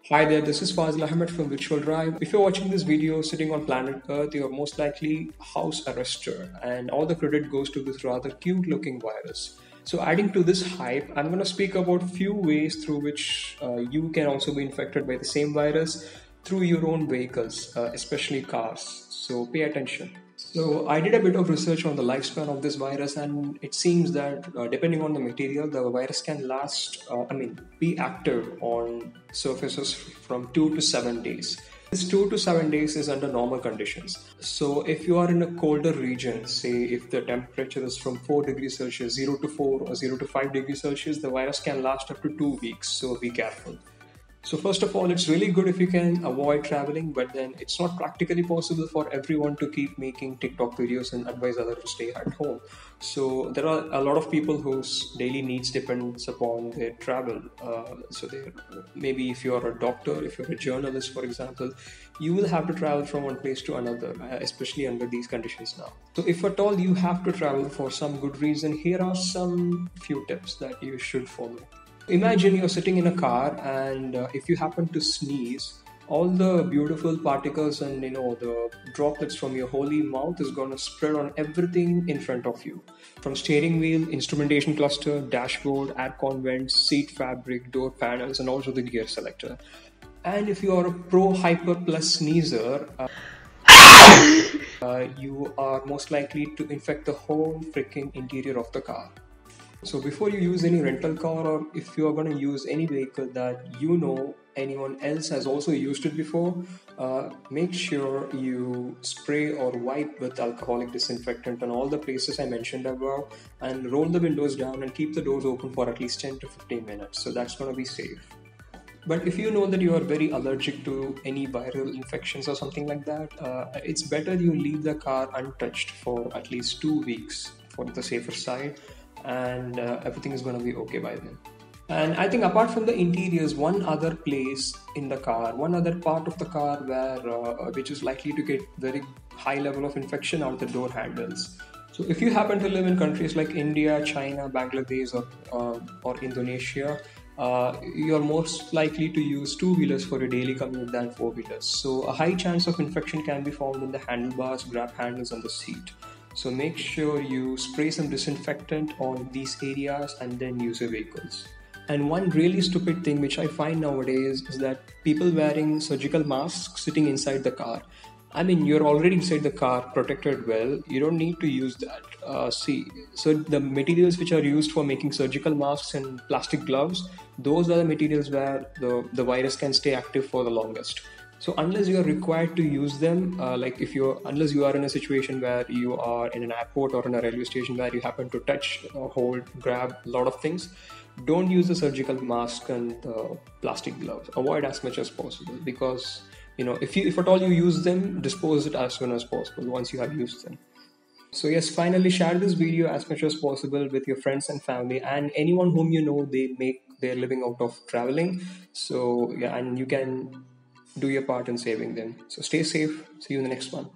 Hi there, this is Fazil Ahmed from Virtual Drive. If you're watching this video sitting on planet Earth, you're most likely house arrested, and all the credit goes to this rather cute looking virus. So, adding to this hype, I'm going to speak about few ways through which you can also be infected by the same virus through your own vehicles, especially cars. So, pay attention. So I did a bit of research on the lifespan of this virus, and it seems that depending on the material, the virus can last, be active on surfaces from 2 to 7 days. This 2 to 7 days is under normal conditions. So if you are in a colder region, say if the temperature is from 4 degrees Celsius, 0 to 4 or 0 to 5 degrees Celsius, the virus can last up to 2 weeks. So be careful. So first of all, it's really good if you can avoid traveling, but then it's not practically possible for everyone to keep making TikTok videos and advise others to stay at home. So there are a lot of people whose daily needs depends upon their travel. Maybe if you are a doctor, if you're a journalist, for example, you will have to travel from one place to another, especially under these conditions now. So if at all you have to travel for some good reason, here are some few tips that you should follow. Imagine you're sitting in a car, and if you happen to sneeze, all the beautiful particles and the droplets from your holy mouth is going to spread on everything in front of you, from steering wheel, instrumentation cluster, dashboard, aircon vents, seat fabric, door panels, and also the gear selector. And if you are a pro hyper plus sneezer, you are most likely to infect the whole freaking interior of the car. So before you use any rental car, or if you are going to use any vehicle that anyone else has also used it before, make sure you spray or wipe with alcoholic disinfectant on all the places I mentioned above, and roll the windows down and keep the doors open for at least 10 to 15 minutes. So that's going to be safe. But if you know that you are very allergic to any viral infections or something like that, it's better you leave the car untouched for at least 2 weeks for the safer side, and everything is going to be okay by then. And I think apart from the interiors, one other place in the car, one other part of the car which is likely to get very high level of infection are the door handles. So if you happen to live in countries like India, China, Bangladesh, or Indonesia, you're most likely to use two-wheelers for your daily commute than four-wheelers. So a high chance of infection can be found in the handlebars, grab handles, and the seat. So make sure you spray some disinfectant on these areas and then use your vehicles. And one really stupid thing which I find nowadays is that people wearing surgical masks sitting inside the car. I mean, you're already inside the car, protected well. You don't need to use that. So the materials which are used for making surgical masks and plastic gloves, those are the materials where the virus can stay active for the longest. So unless you are required to use them, unless you are in a situation where you are in an airport or in a railway station where you happen to touch, hold, grab a lot of things, don't use the surgical mask and the plastic gloves. Avoid as much as possible, because if at all you use them, dispose it as soon as possible once you have used them. So yes, finally share this video as much as possible with your friends and family and anyone whom they make their living out of traveling. So yeah, and you can do your part in saving them. So stay safe. See you in the next one.